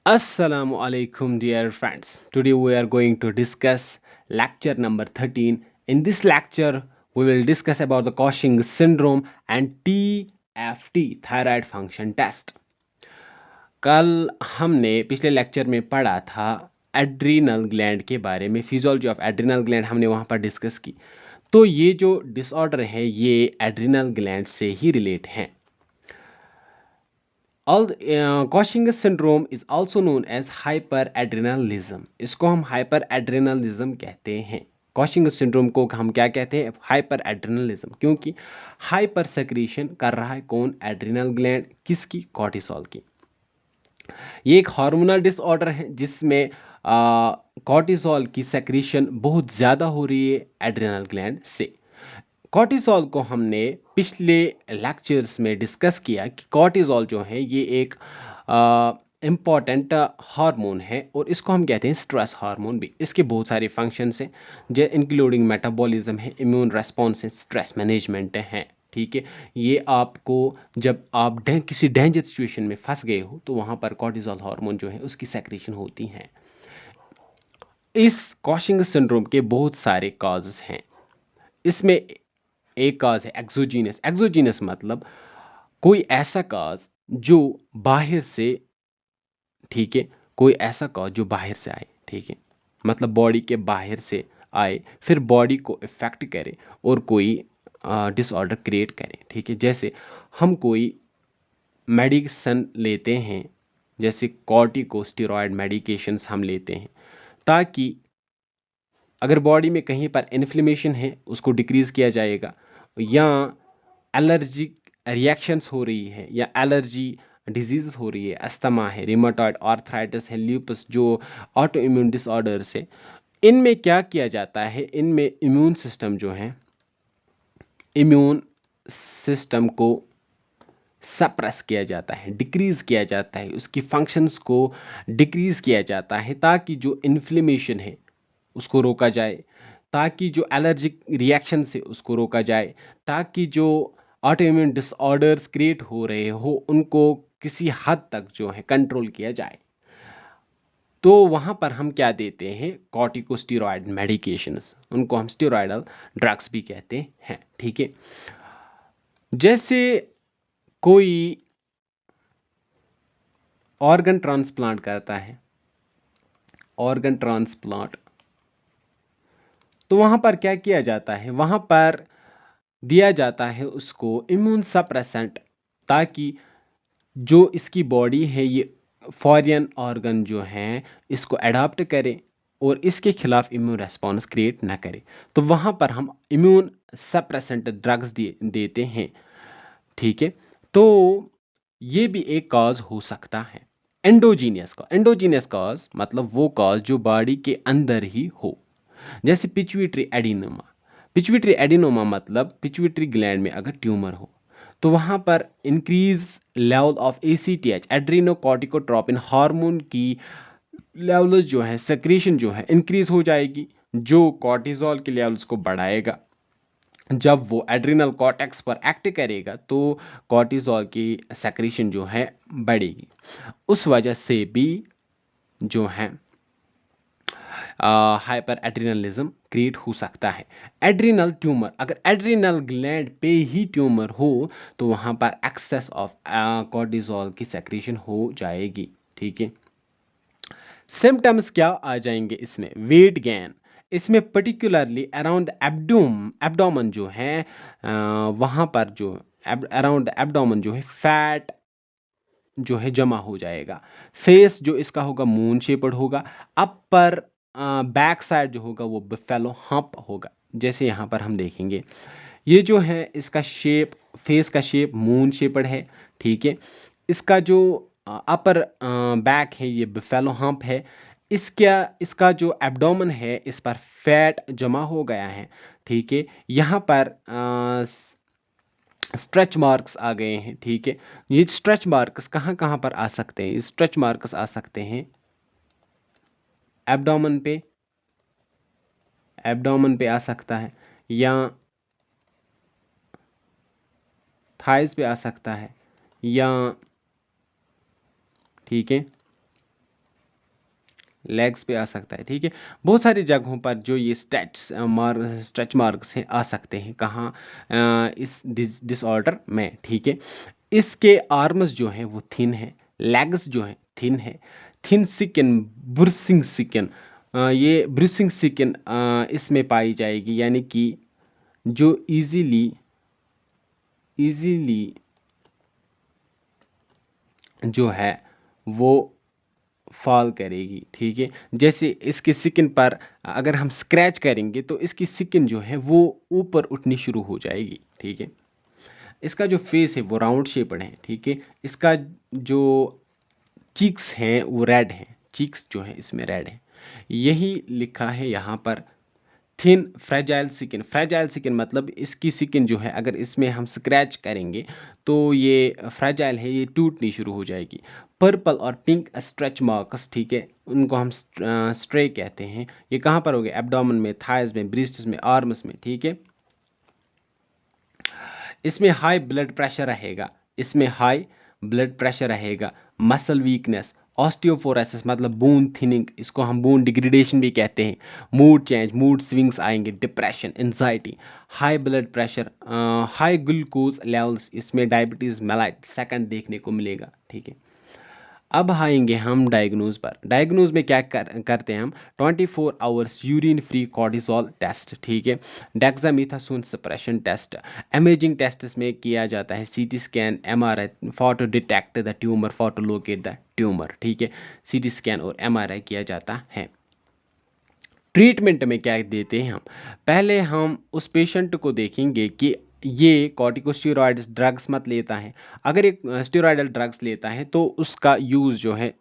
Assalamu alaikum, dear friends. Today we are going to discuss lecture number 13. In this lecture, we will discuss about the Cushing syndrome and TFT, thyroid function test. कल हमने पिछले lecture में पढ़ा था adrenal gland के बारे में, physiology of adrenal gland हमने वहाँ पर डिस्कस की। तो ये जो डिसऑर्डर है ये एड्रीनल ग्लैंड से ही रिलेट हैं। Cushing's syndrome is also known as hyperadrenalism. इसको हम hyperadrenalism कहते हैं। Cushing's syndrome को हम क्या कहते हैं? hyperadrenalism, क्योंकि हाइपर सेक्रीशन कर रहा है कौन? Adrenal gland. किसकी? कॉर्टिसोल की। ये एक हार्मोनल डिसऑर्डर है जिसमें कॉर्टिसोल की सेक्रीशन बहुत ज़्यादा हो रही है एड्रिनल ग्लैंड से। कॉर्टिसोल को हमने पिछले लेक्चर्स में डिस्कस किया कि कॉर्टिसोल जो है ये एक इम्पॉर्टेंट हार्मोन है और इसको हम कहते हैं स्ट्रेस हार्मोन भी। इसके बहुत सारे फंक्शंस हैं जो इंक्लूडिंग मेटाबॉलिज्म है, इम्यून रेस्पॉन्स है, स्ट्रेस मैनेजमेंट है। ठीक है, ये आपको जब आप किसी डेंजर सिचुएशन में फंस गए हो तो वहाँ पर कॉर्टिसोल हार्मोन जो है उसकी सेक्रेशन होती हैं। इस कॉशिंग सिंड्रोम के बहुत सारे काजेस हैं। इसमें एक काज है एक्सोजीनस। एक्सोजीनस मतलब कोई ऐसा काज जो बाहर से, ठीक है, कोई ऐसा काज जो बाहर से आए, ठीक है, मतलब बॉडी के बाहर से आए फिर बॉडी को इफेक्ट करे और कोई डिसऑर्डर क्रिएट करे। ठीक है, जैसे हम कोई मेडिसिन लेते हैं, जैसे कॉर्टिकोस्टेरॉयड मेडिकेशंस हम लेते हैं ताकि अगर बॉडी में कहीं पर इन्फ्लेमेशन है उसको डिक्रीज़ किया जाएगा, या एलर्जिक रिएक्शंस हो रही है या एलर्जी डिजीज़ हो रही है, अस्थमा है, रिमाटॉइड आर्थराइटिस है, ल्यूपस जो ऑटो इम्यून डिसऑर्डर्स है, इनमें क्या किया जाता है? इनमें इम्यून सिस्टम जो है, इम्यून सिस्टम को सप्रेस किया जाता है, डिक्रीज़ किया जाता है, उसकी फंक्शंस को डिक्रीज़ किया जाता है ताकि जो इन्फ्लेमेशन है उसको रोका जाए, ताकि जो एलर्जिक रिएक्शन से उसको रोका जाए, ताकि जो ऑटोइम्यून डिसऑर्डर्स क्रिएट हो रहे हो उनको किसी हद तक जो है कंट्रोल किया जाए। तो वहाँ पर हम क्या देते हैं? कॉर्टिकोस्टेरॉयड मेडिकेशंस, उनको हम स्टेरॉयडल ड्रग्स भी कहते हैं। ठीक है, जैसे कोई ऑर्गन ट्रांसप्लांट करता है, ऑर्गन ट्रांसप्लांट, तो वहाँ पर क्या किया जाता है? वहाँ पर दिया जाता है उसको इम्यून सप्रेसेंट, ताकि जो इसकी बॉडी है ये फॉरेन ऑर्गन जो हैं इसको अडॉप्ट करे और इसके खिलाफ इम्यून रेस्पॉन्स क्रिएट ना करे। तो वहाँ पर हम इम्यून सप्रेसेंट ड्रग्स देते हैं। ठीक है, तो ये भी एक कॉज हो सकता है। एंडोजीनियस का, एंडोजीनियस कॉज मतलब वो कॉज जो बॉडी के अंदर ही हो, जैसे पिट्यूटरी एडिनोमा। पिट्यूटरी एडिनोमा मतलब पिट्यूटरी ग्लैंड में अगर ट्यूमर हो तो वहाँ पर increase level of ACTH, adrenocorticotropin hormone की लेवल्स जो है, सेक्रेशन जो है इंक्रीज हो जाएगी, जो कॉर्टिसोल के लेवल्स को बढ़ाएगा। जब वो एड्रिनल कॉर्टेक्स पर एक्ट करेगा तो कॉर्टिसोल की सेक्रेशन जो है बढ़ेगी। उस वजह से भी जो है हाइपर एड्रिनलिज्म क्रिएट हो सकता है। एड्रिनल ट्यूमर, अगर एड्रिनल ग्लैंड पे ही ट्यूमर हो तो वहाँ पर एक्सेस ऑफ कॉर्टिसोल की सेक्रेशन हो जाएगी। ठीक है, सिम्टम्स क्या आ जाएंगे इसमें? वेट गेन, इसमें पर्टिकुलरली अराउंड एब्डोमन जो है, वहाँ पर जो अराउंड एब्डोमन जो है फैट जो है जमा हो जाएगा। फेस जो इसका होगा मून शेपर्ड होगा। अपर बैक साइड जो होगा वो बिफेलो हम्प होगा, जैसे यहाँ पर हम देखेंगे। ये जो है इसका शेप, फेस का शेप मून शेपर्ड है। ठीक है, इसका जो अपर बैक है ये बिफेलो हम्प है। इसका जो एब्डोमेन है इस पर फैट जमा हो गया है। ठीक है, यहाँ पर स्ट्रेच मार्क्स आ गए हैं। ठीक है, ये स्ट्रेच मार्क्स कहाँ कहाँ पर आ सकते हैं? स्ट्रेच मार्क्स आ सकते हैं एब्डोमेन पे, एब्डोमेन पे आ सकता है, या थाइस पे आ सकता है, या ठीक है लेग्स पे आ सकता है, ठीक है। बहुत सारी जगहों पर जो ये स्ट्रेच मार्क्स हैं आ सकते हैं, कहाँ, इस डिसऑर्डर में, ठीक है। इसके आर्म्स जो हैं वो थिन है, लेग्स जो हैं थिन है, थिन सिकन, ब्रूसिंग सिकन, ये ब्रूसिंग सिकन इसमें पाई जाएगी, यानी कि जो इजीली जो है वो फॉल करेगी, ठीक है। जैसे इसके सिकन पर अगर हम स्क्रैच करेंगे तो इसकी सिकन जो है वो ऊपर उठनी शुरू हो जाएगी, ठीक है। इसका जो फेस है वो राउंड शेप्ड है, ठीक है। इसका जो चीक्स हैं वो रेड हैं, चीक्स जो है इसमें रेड है, यही लिखा है यहाँ पर। थिन फ्रेजाइल सिकिन मतलब इसकी सिकिन जो है अगर इसमें हम स्क्रैच करेंगे तो ये फ्रेजाइल है, ये टूटनी शुरू हो जाएगी। पर्पल और पिंक स्ट्रेच मार्क्स, ठीक है, उनको हम स्ट्रे कहते हैं। ये कहाँ पर हो गए? एब्डोमेन में, थाइज में, ब्रिस्ट्स में, आर्म्स में, ठीक है। इसमें हाई ब्लड प्रेशर रहेगा, इसमें हाई ब्लड प्रेशर रहेगा। मसल वीकनेस, ऑस्टियोपोरोसिस मतलब बोन थिनिंग, इसको हम बोन डिग्रेडेशन भी कहते हैं। मूड चेंज, मूड स्विंग्स आएंगे, depression, anxiety, high blood pressure, high glucose levels, इसमें डायबिटीज़ मेलाइट सेकंड देखने को मिलेगा, ठीक है। अब आएंगे हम डायग्नोज पर। डायग्नोज में क्या करते हैं हम? 24 hours urine free cortisol test, ठीक है। Dexamethasone suppression test, imaging test इसमें किया जाता है, CT scan, MRI for to detect the tumour, for to locate the tumour, ठीक है। सीटी स्कैन और एमआरआई किया जाता है। ट्रीटमेंट में क्या देते हैं हम? पहले हम उस पेशेंट को देखेंगे कि ये कॉर्टिकोस्टेरॉइड्स ड्रग्स मत लेता है। अगर एक स्टेरॉयडल ड्रग्स लेता है तो उसका यूज़ जो है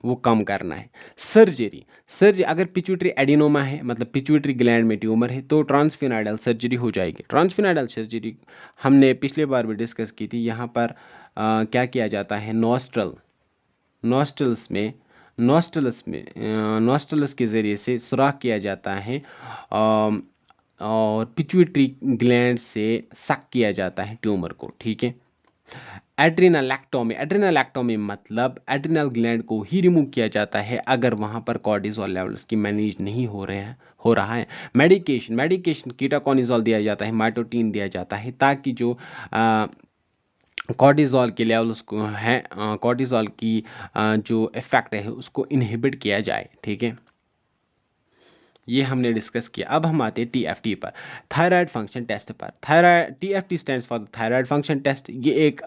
वो कम करना है। सर्जरी अगर पिट्यूटरी एडिनोमा है मतलब पिट्यूटरी ग्लैंड में ट्यूमर है तो ट्रांसफिनाइडल सर्जरी हो जाएगी। ट्रांसफिनाइडल सर्जरी हमने पिछले बार भी डिस्कस की थी। यहाँ पर क्या किया जाता है? नॉस्ट्रल्स के ज़रिए से सुराख किया जाता है, और पिट्यूटरी ग्लैंड से सक किया जाता है ट्यूमर को, ठीक है। एड्रेनल मतलब एड्रिनल ग्लैंड को ही रिमूव किया जाता है अगर वहाँ पर कॉर्टिसोल लेवल्स की मैनेज नहीं हो रहा है। मेडिकेशन कीटाकोनिजोल दिया जाता है, माइटोटिन दिया जाता है, ताकि जो कॉर्टिसोल के लेवल्स को है, कॉर्टिसोल की जो इफ़ेक्ट है उसको इनहिबिट किया जाए, ठीक है। ये हमने डिस्कस किया। अब हम आते हैं टीएफटी पर, थायराइड फंक्शन टेस्ट पर। Thyroid, TFT stands for thyroid function test. ये एक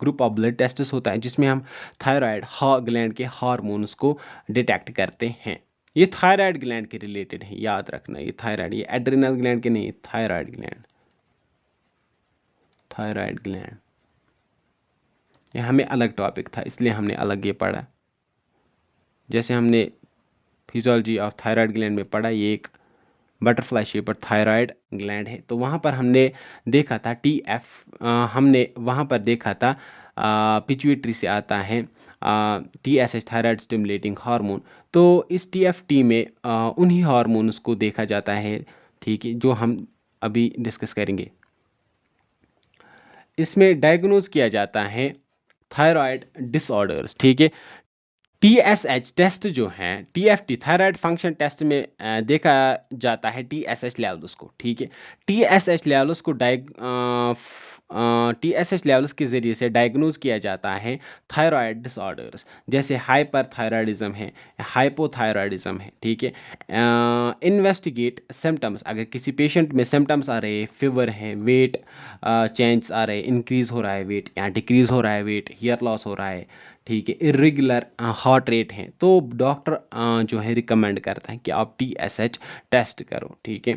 ग्रुप ऑफ ब्लड टेस्ट होता है जिसमें हम थायराइड ग्लैंड के हार्मोन्स को डिटेक्ट करते हैं। ये थायराइड ग्लैंड के रिलेटेड है, याद रखना। ये थायराइड, ये एड्रिनल ग्लैंड के नहीं, थायराइड ग्लैंड ये हमें अलग टॉपिक था इसलिए हमने अलग ये पढ़ा। जैसे हमने फिजियोलॉजी ऑफ थायराइड ग्लैंड में पढ़ा, ये एक बटरफ्लाई शेप थायराइड ग्लैंड है। तो वहाँ पर हमने देखा था हमने वहाँ पर देखा था पिट्यूटरी से आता है टीएसएच, थायराइड स्टिमुलेटिंग हार्मोन। तो इस टीएफटी में उन्हीं हार्मोन्स को देखा जाता है, ठीक है, जो हम अभी डिस्कस करेंगे। इसमें डायग्नोज किया जाता है थायराइड डिसऑर्डर्स, ठीक है। टीएसएच टेस्ट जो है, टीएफटी थायराइड फंक्शन टेस्ट में देखा जाता है टीएसएच लेवल्स को, ठीक है। टीएसएच लेवल्स को टीएसएच लेवल्स के ज़रिए से डायग्नोज किया जाता है थायराइड डिसऑर्डर्स, जैसे हाइपरथायराइडिज्म है, हाइपोथायराइडिज्म है, ठीक है। इन्वेस्टिगेट सिम्टम्स, अगर किसी पेशेंट में सिम्टम्स आ रहे हैं, फीवर है, वेट चेंज आ रहे हैं, इंक्रीज़ हो रहा है वेट या डिक्रीज़ हो रहा है वेट, हेयर लॉस हो रहा है, ठीक है, इरेगुलर हार्ट रेट है, तो डॉक्टर जो है रिकमेंड करता है कि आप टीएसएच टेस्ट करो, ठीक है।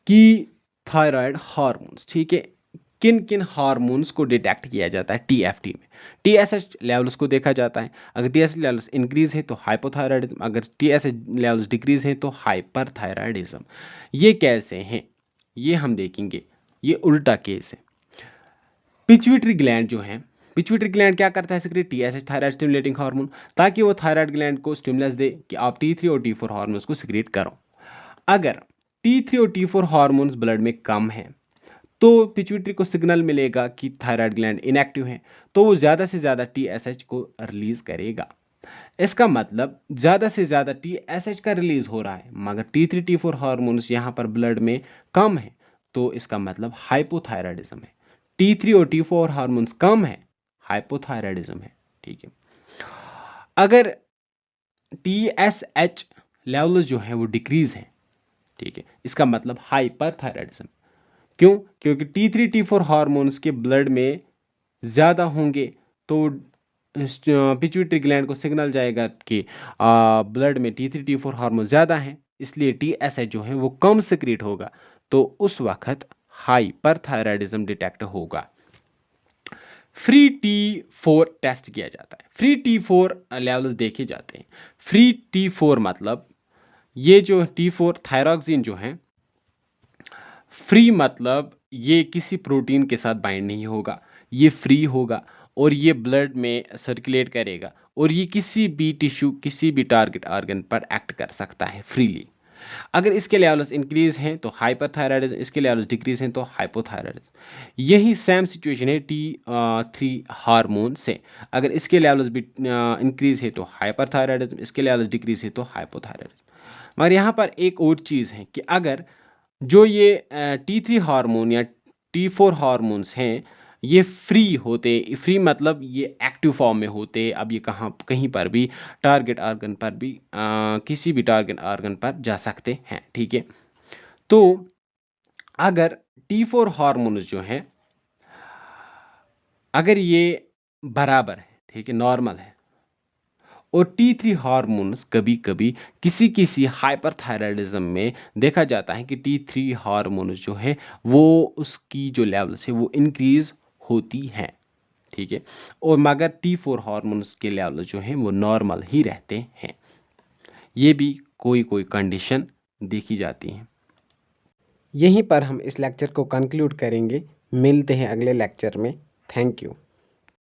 कि थायराइड हार्मोन्स, ठीक है, किन किन हार्मोन्स को डिटेक्ट किया जाता है टीएफटी में? टीएसएच लेवल्स को देखा जाता है। अगर टीएसएच लेवल्स इंक्रीज है तो हाइपोथायराइडिज्म, अगर टीएसएच लेवल्स डिक्रीज है तो हाइपरथायराइडिज्म। ये कैसे हैं ये हम देखेंगे, ये उल्टा केस है। पिट्यूटरी ग्लैंड जो है, पिट्यूटरी ग्लैंड क्या करता है? Secrete TSH, thyroid stimulating hormone, ताकि वो थायराइड ग्लैंड को स्टिमुलस दे कि आप T3 और T4 हार्मोन्स को सिक्रेट करो। अगर T3 और T4 हार्मोन्स ब्लड में कम है तो पिट्यूटरी को सिग्नल मिलेगा कि थायराइड ग्लैंड इनएक्टिव है, तो वो ज़्यादा से ज़्यादा टीएसएच को रिलीज करेगा। इसका मतलब ज़्यादा से ज़्यादा TSH का रिलीज हो रहा है, मगर T3 T4 हार्मोन्स यहाँ पर ब्लड में कम है, तो इसका मतलब हाइपोथायराइडिज्म है। T3 और T4 हार्मोन्स कम है, हाइपोथायराइडिज्म है। ठीक है। अगर TSH लेवल जो है वो डिक्रीज है, ठीक है, इसका मतलब हाइपरथायराइडिज्म। क्यों? क्योंकि T3 T4 हार्मोन्स के ब्लड में ज़्यादा होंगे, तो पिट्यूटरी ग्लैंड को सिग्नल जाएगा कि ब्लड में T3 T4 हार्मोन ज़्यादा हैं, इसलिए TSH जो है वो कम सिक्रीट होगा, तो उस वक्त हाइपरथायराइडिज्म डिटेक्ट होगा। फ्री T4 टेस्ट किया जाता है। फ्री T4 लेवल्स देखे जाते हैं। फ्री T4 मतलब ये जो T4 थायरॉक्सिन जो है, फ्री मतलब ये किसी प्रोटीन के साथ बाइंड नहीं होगा, ये फ्री होगा और ये ब्लड में सर्कुलेट करेगा और ये किसी भी टिश्यू, किसी भी टारगेट ऑर्गन पर एक्ट कर सकता है फ्रीली। अगर इसके लेवल्स इंक्रीज हैं तो हाइपरथायराइडिज्म, इसके लेवल्स डिक्रीज हैं तो हाइपोथायराइडिज्म। यही सेम सिचुएशन है T3 हार्मोन से। अगर इसके लेवल्स भी इंक्रीज है तो हाइपरथायराइडिज्म, इसके लेवल्स डिक्रीज है तो हाइपोथायराइडिज्म। मगर यहाँ पर एक और चीज़ है कि अगर जो ये T3 हार्मोन या T4 हार्मोन्स हैं, ये फ्री होते, फ्री मतलब ये एक्टिव फॉर्म में होते, अब ये कहीं पर भी टारगेट ऑर्गन पर भी किसी भी टारगेट ऑर्गन पर जा सकते हैं। ठीक है। तो अगर T4 हार्मोन्स जो हैं, अगर ये बराबर है, ठीक है, नॉर्मल है, और T3 हार्मोन्स कभी कभी किसी किसी हाइपरथायराइडिज्म में देखा जाता है कि T3 हार्मोन्स जो है वो उसकी जो लेवल्स है वो इंक्रीज होती हैं। ठीक है। और मगर T4 हार्मोन्स के लेवल जो हैं वो नॉर्मल ही रहते हैं। ये भी कोई कोई कंडीशन देखी जाती हैं। यहीं पर हम इस लेक्चर को कंक्लूड करेंगे। मिलते हैं अगले लेक्चर में। Thank you.